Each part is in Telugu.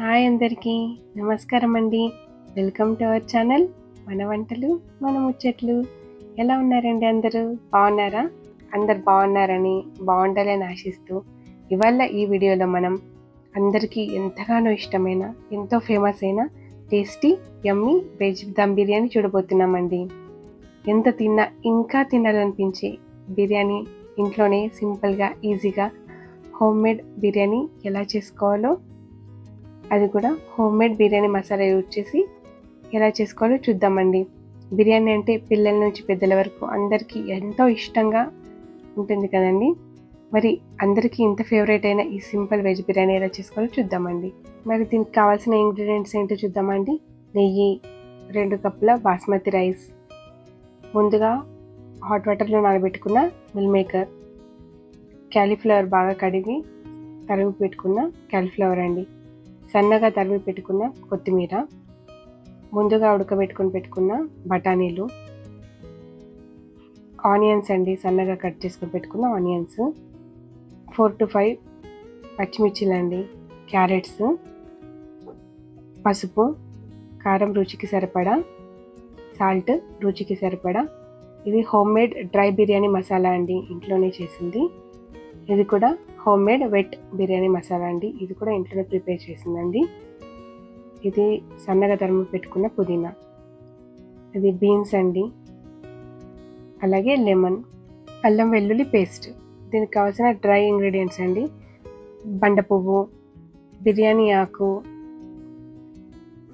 హాయ్ అందరికీ నమస్కారం అండి. వెల్కమ్ టు అవర్ ఛానల్ మన వంటలు మన ముచ్చట్లు. ఎలా ఉన్నారండి అందరూ? బాగున్నారా? అందరు బాగున్నారని బాగుండాలని ఆశిస్తూ ఇవాళ ఈ వీడియోలో మనం అందరికీ ఎంతగానో ఇష్టమైన ఎంతో ఫేమస్ అయిన tasty yummy veg dum biryani చూడబోతున్నామండి. ఎంత తిన్నా ఇంకా తినాలనిపించే బిర్యానీ ఇంట్లోనే సింపుల్గా ఈజీగా హోమ్మేడ్ బిర్యానీ ఎలా చేసుకోవాలో, అది కూడా హోమ్మేడ్ బిర్యానీ మసాలా యూజ్ చేసి ఎలా చేసుకోవాలో చూద్దామండి. బిర్యానీ అంటే పిల్లల నుంచి పెద్దల వరకు అందరికీ ఎంతో ఇష్టంగా ఉంటుంది కదండి. మరి అందరికీ ఇంత ఫేవరెట్ అయిన ఈ సింపుల్ వెజ్ బిర్యానీ ఎలా చేసుకోవాలో చూద్దామండి. మరి దీనికి కావాల్సిన ఇంగ్రీడియంట్స్ ఏంటో చూద్దామండి. నెయ్యి, 2 కప్పుల బాస్మతి రైస్, ముందుగా హాట్ వాటర్లో నానబెట్టుకున్న మిల్ మేకర్, క్యాలీఫ్లవర్ బాగా కడిగి తరిగి పెట్టుకున్న క్యాలీఫ్లవర్ అండి, సన్నగా తరిగి పెట్టుకున్న కొత్తిమీర, ముందుగా ఉడకబెట్టుకుని పెట్టుకున్న బఠానీలు, ఆనియన్స్ అండి, సన్నగా కట్ చేసుకుని పెట్టుకున్న ఆనియన్స్, 4 to 5 పచ్చిమిర్చిలు అండి, క్యారెట్స్, పసుపు, కారం రుచికి సరిపడా, సాల్ట్ రుచికి సరిపడా. ఇది హోమ్మేడ్ డ్రై బిర్యానీ మసాలా అండి, ఇంట్లోనే చేసింది. ఇది కూడా హోమ్మేడ్ వెట్ బిర్యానీ మసాలా అండి, ఇది కూడా ఇంట్లోనే ప్రిపేర్ చేసిందండి. ఇది సన్నగా తరిగి పెట్టుకున్న పుదీనా, ఇది బీన్స్ అండి, అలాగే లెమన్, అల్లం వెల్లుల్లి పేస్ట్. దీనికి కావాల్సిన డ్రై ఇంగ్రీడియంట్స్ అండి: బండ పువ్వు, బిర్యానీ ఆకు,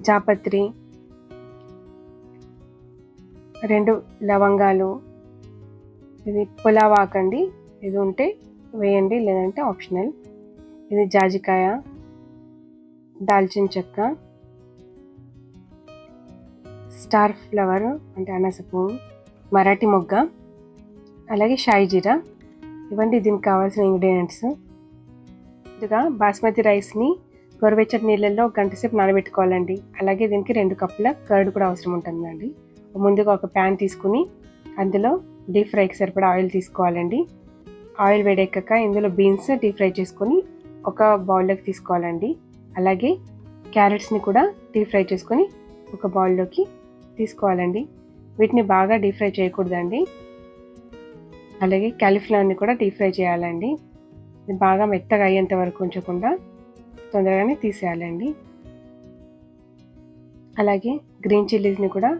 జాపత్రి, 2 లవంగాలు, ఇది పులావ్ ఆకు అండి, ఇది ఉంటే వేయండి లేదంటే ఆప్షనల్. ఇది జాజికాయ, దాల్చిన చెక్క, స్టార్ ఫ్లవర్ అంటే అనాస పువ్వు, మరాఠీ మొగ్గ, అలాగే షాయి జీరా. ఇవన్నీ దీనికి కావాల్సిన ఇంగ్రీడియంట్స్. ముందుగా బాస్మతి రైస్ని గోరువెచ్చటి నీళ్ళల్లో 1 గంట సేపు నానబెట్టుకోవాలండి. అలాగే దీనికి 2 కప్పుల కర్డ్ కూడా అవసరం ఉంటుందండి. ముందుగా ఒక ప్యాన్ తీసుకుని అందులో డీప్ ఫ్రైకి సరిపడా ఆయిల్ తీసుకోవాలండి. ఆయిల్ వేడెక్కాక ఇందులో బీన్స్ డీప్ ఫ్రై చేసుకొని ఒక బౌల్లోకి తీసుకోవాలండి. అలాగే క్యారెట్స్ని కూడా డీప్ ఫ్రై చేసుకొని ఒక బౌల్లోకి తీసుకోవాలండి. వీటిని బాగా డీప్ ఫ్రై చేయకూడదండి. అలాగే క్యాలీఫ్లవర్ని కూడా డీప్ ఫ్రై చేయాలండి. ఇది బాగా మెత్తగా అయ్యేంత వరకు ఉంచకుండా తొందరగానే తీసేయాలండి. అలాగే గ్రీన్ చిల్లీస్ని కూడా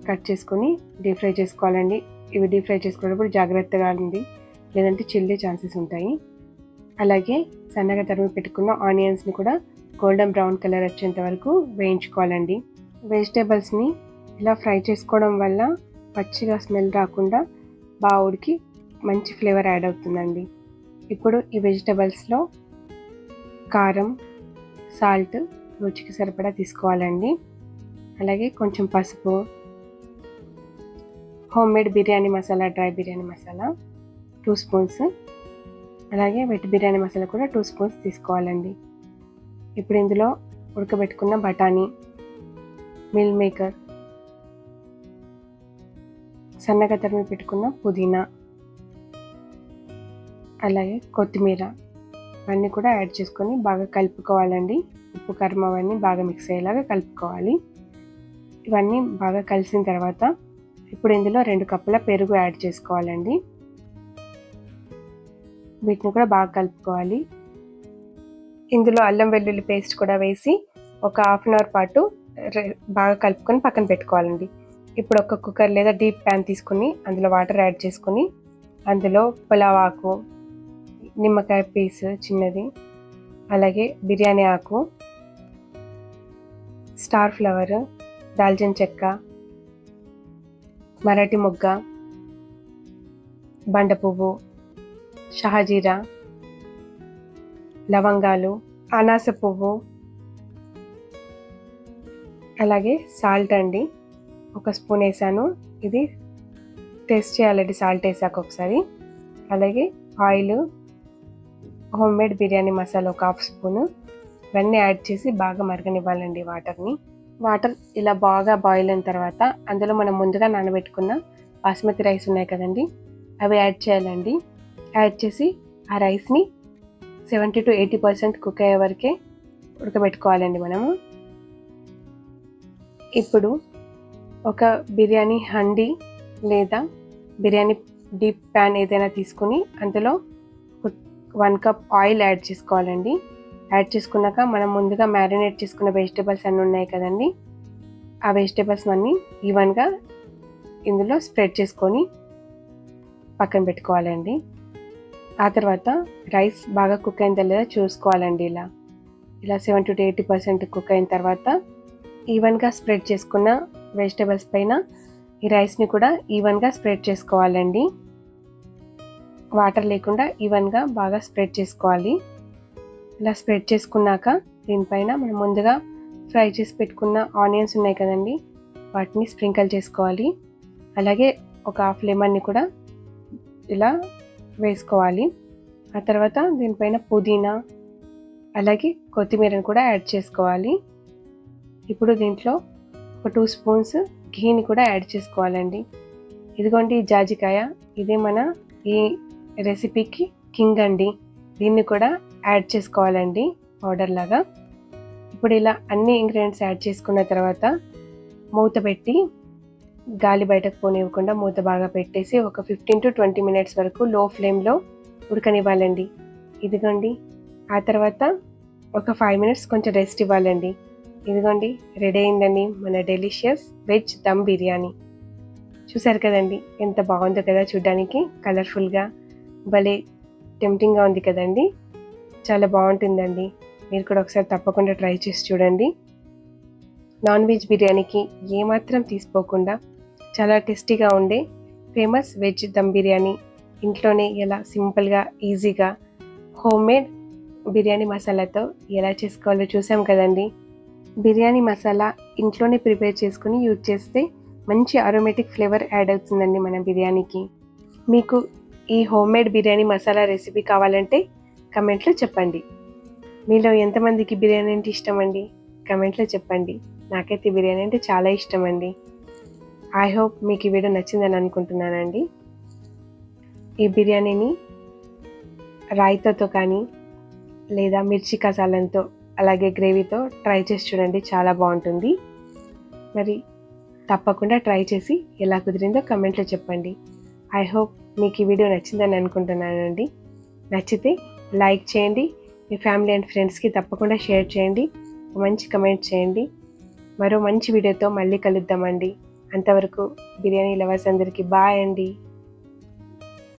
కట్ చేసుకొని డీప్ ఫ్రై చేసుకోవాలండి. ఇవి డీప్ ఫ్రై చేసుకునేటప్పుడు జాగ్రత్తగా ఉంది, లేదంటే చిల్లే ఛాన్సెస్ ఉంటాయి. అలాగే సన్నగా తరిగి పెట్టుకున్న ఆనియన్స్ని కూడా గోల్డెన్ బ్రౌన్ కలర్ వచ్చేంత వరకు వేయించుకోవాలండి. వెజిటేబుల్స్ని ఇలా ఫ్రై చేసుకోవడం వల్ల పచ్చిగా స్మెల్ రాకుండా బాగా ఉడికి మంచి ఫ్లేవర్ యాడ్ అవుతుందండి. ఇప్పుడు ఈ వెజిటేబుల్స్లో కారం, సాల్ట్ రుచికి సరిపడా తీసుకోవాలండి. అలాగే కొంచెం పసుపు, homemade biryani masala, dry biryani masala 2 spoons, అలాగే వెట్ బిర్యానీ మసాలా కూడా 2 స్పూన్స్ తీసుకోవాలండి. ఇప్పుడు ఇందులో ఉడకబెట్టుకున్న బఠానీ, మిల్ మేకర్, సన్నగా తరిగి పెట్టుకున్న పుదీనా, అలాగే కొత్తిమీర అవన్నీ కూడా యాడ్ చేసుకొని బాగా కలుపుకోవాలండి. ఉప్పు, కారం అవన్నీ బాగా మిక్స్ అయ్యేలాగా కలుపుకోవాలి. ఇవన్నీ బాగా కలిసిన తర్వాత ఇప్పుడు ఇందులో 2 కప్పుల పెరుగు యాడ్ చేసుకోవాలండి. వీటిని కూడా బాగా కలుపుకోవాలి. ఇందులో అల్లం వెల్లుల్లి పేస్ట్ కూడా వేసి ఒక హాఫ్ అన్ అవర్ పాటు బాగా కలుపుకొని పక్కన పెట్టుకోవాలండి. ఇప్పుడు ఒక కుక్కర్ లేదా డీప్ ప్యాన్ తీసుకుని అందులో వాటర్ యాడ్ చేసుకొని అందులో పులావ్ ఆకు, నిమ్మకాయ పీస్ చిన్నది, అలాగే బిర్యానీ ఆకు, స్టార్ ఫ్లవర్, దాల్చిన చెక్క, మరాఠీ మొగ్గ, బండ పువ్వు, షాజీరా, లవంగాలు, అనాస పువ్వు, అలాగే సాల్ట్ అండి, 1 స్పూన్ వేసాను. ఇది టేస్ట్ చేయాలండి సాల్ట్ వేసాక ఒకసారి. అలాగే oil, homemade biryani masala 1 half spoon, ఇవన్నీ యాడ్ చేసి బాగా మరగనివ్వాలండి వాటర్ని. వాటర్ ఇలా బాగా బాయిల్ అయిన తర్వాత అందులో మనం ముందుగా నానబెట్టుకున్న బాస్మతి రైస్ ఉన్నాయి కదండి, అవి యాడ్ చేయాలండి. యాడ్ చేసి ఆ రైస్ని 70 to 80% కుక్ అయ్యే వరకే ఉడకబెట్టుకోవాలండి మనము. ఇప్పుడు ఒక బిర్యానీ హండీ లేదా బిర్యానీ డీప్ ప్యాన్ ఏదైనా తీసుకుని అందులో 1 కప్ ఆయిల్ యాడ్ చేసుకోవాలండి. యాడ్ చేసుకున్నాక మనం ముందుగా మ్యారినేట్ చేసుకున్న వెజిటేబుల్స్ అన్నీ ఉన్నాయి కదండి, ఆ వెజిటేబుల్స్ అన్నీ ఈవెన్గా ఇందులో స్ప్రెడ్ చేసుకొని పక్కన పెట్టుకోవాలండి. ఆ తర్వాత రైస్ బాగా కుక్ అయిందో లేదా చూసుకోవాలండి. ఇలా 70 to 80% కుక్ అయిన తర్వాత ఈవెన్గా స్ప్రెడ్ చేసుకున్న వెజిటేబుల్స్ పైన ఈ రైస్ని కూడా ఈవెన్గా స్ప్రెడ్ చేసుకోవాలండి. వాటర్ లేకుండా ఈవెన్గా బాగా స్ప్రెడ్ చేసుకోవాలి. ఇలా స్ప్రెడ్ చేసుకున్నాక దీనిపైన మనం ముందుగా ఫ్రై చేసి పెట్టుకున్న ఆనియన్స్ ఉన్నాయి కదండి, వాటిని స్ప్రింకిల్ చేసుకోవాలి. అలాగే ఒక హాఫ్ లెమన్ని కూడా ఇలా వేసుకోవాలి. ఆ తర్వాత దీనిపైన పుదీనా అలాగే కొత్తిమీరని కూడా యాడ్ చేసుకోవాలి. ఇప్పుడు దీంట్లో ఒక 2 స్పూన్స్ ఘీని కూడా యాడ్ చేసుకోవాలండి. ఇదిగోండి జాజికాయ, ఇదే మన ఈ రెసిపీకి కింగ్ అండి. దీన్ని కూడా యాడ్ చేసుకోవాలండి పౌడర్ లాగా. ఇప్పుడు ఇలా అన్ని ఇంగ్రీడియంట్స్ యాడ్ చేసుకున్న తర్వాత మూత పెట్టి గాలి బయటకు పోనివ్వకుండా మూత బాగా పెట్టేసి ఒక 15 to 20 minutes వరకు లో ఫ్లేమ్లో ఉడకనివ్వాలండి. ఇదిగోండి ఆ తర్వాత ఒక 5 minutes కొంచెం రెస్ట్ ఇవ్వాలండి. ఇదిగోండి రెడీ అయిందండి మన డెలిషియస్ వెజ్ దమ్ బిర్యానీ. చూసారు కదండి ఎంత బాగుందో కదా, చూడ్డానికి కలర్ఫుల్గా భలే టెంప్టింగ్గా ఉంది కదండి. చాలా బాగుంటుందండి. మీరు కూడా ఒకసారి తప్పకుండా ట్రై చేసి చూడండి. నాన్ వెజ్ బిర్యానీకి ఏమాత్రం తీసుకోకుండా చాలా టేస్టీగా ఉండే ఫేమస్ వెజ్ దమ్ బిర్యానీ ఇంట్లోనే ఎలా సింపుల్గా ఈజీగా హోమ్మేడ్ బిర్యానీ మసాలాతో ఎలా చేసుకోవాలో చూసాం కదండి. బిర్యానీ మసాలా ఇంట్లోనే ప్రిపేర్ చేసుకుని యూజ్ చేస్తే మంచి అరోమేటిక్ ఫ్లేవర్ యాడ్ అవుతుందండి మన బిర్యానీకి. మీకు ఈ హోమ్మేడ్ బిర్యానీ మసాలా రెసిపీ కావాలంటే కమెంట్లో చెప్పండి. మీలో ఎంతమందికి బిర్యానీ అంటే ఇష్టం అండి? కమెంట్లో చెప్పండి. నాకైతే బిర్యానీ అంటే చాలా ఇష్టం అండి. ఐ హోప్ మీకు ఈ వీడియో నచ్చిందని అనుకుంటున్నానండి. ఈ బిర్యానీని రాయితాతో కానీ లేదా మిర్చి కసాలంతో అలాగే గ్రేవీతో ట్రై చేసి చూడండి, చాలా బాగుంటుంది. మరి తప్పకుండా ట్రై చేసి ఎలా కుదిరిందో కమెంట్లో చెప్పండి. ఐ హోప్ మీకు ఈ వీడియో నచ్చిందని అనుకుంటున్నానండి. నచ్చితే లైక్ చేయండి, మీ ఫ్యామిలీ అండ్ ఫ్రెండ్స్కి తప్పకుండా షేర్ చేయండి, మంచి కమెంట్ చేయండి. మరో మంచి వీడియోతో మళ్ళీ కలుద్దామండి. అంతవరకు బిర్యానీ లవర్స్ అందరికీ బాయ్ అండి.